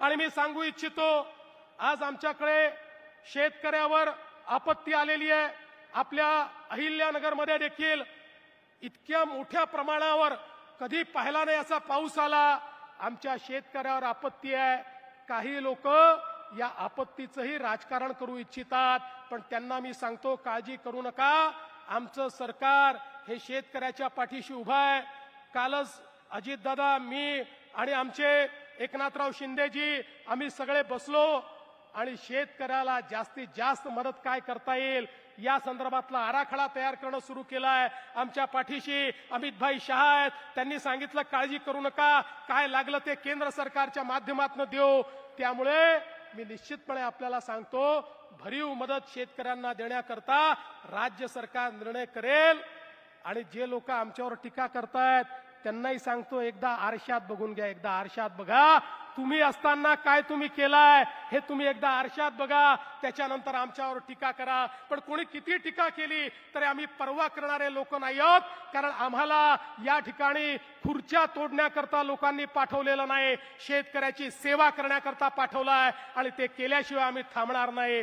आणि मी सांगू इच्छितो, आज आमच्याकडे शेतकऱ्यावर आपत्ती आलेली आहे। आपल्या अहिल्यानगरमध्ये देखील इतक्या मोठ्या प्रमाणावर कधी पाहिला नाही असा पाऊस आला। आमच्या शेतकऱ्यावर आपत्ती आहे। काही लोक या आपत्तीचंही राजकारण करू इच्छितात, पण त्यांना मी सांगतो, काळजी करू नका। आमचं सरकार हे शेतकऱ्याच्या पाठीशी उभं आहे। कालच अजितदादा, मी आणि आमचे एकनाथराव शिंदेजी आम्ही सगळे बसलो आणि शेतकऱ्याला जास्तीत जास्त मदत काय करता येईल या संदर्भातला आराखडा तयार करणं सुरू केलाय। आमच्या पाठीशी अमितभाई शहा आहेत। त्यांनी सांगितलं, काळजी करू नका, काय लागलं ते केंद्र सरकारच्या माध्यमातून देऊ। त्यामुळे मी निश्चितपणे आपल्याला सांगतो, भरीव मदत शेतकऱ्यांना देण्याकरता राज्य सरकार निर्णय करेल। आणि जे लोक आमच्यावर टीका करतायत त्यांनाही सांगतो, एकदा आरशात बघून घ्या, एकदा आरशात बघा। तुम्ही असताना काय तुम्ही केलाय हे तुम्ही एकदा आरशात बघा, त्याच्यानंतर आमच्यावर टीका करा। पण कोणी किती टीका केली तरी आम्ही पर्वा करणारे लोक नाही आहोत, कारण आम्हाला या ठिकाणी खुर्च्या तोडण्याकरता लोकांनी पाठवलेलं नाही, शेतकऱ्याची सेवा करण्याकरता पाठवलाय आणि ते केल्याशिवाय आम्ही थांबणार नाही।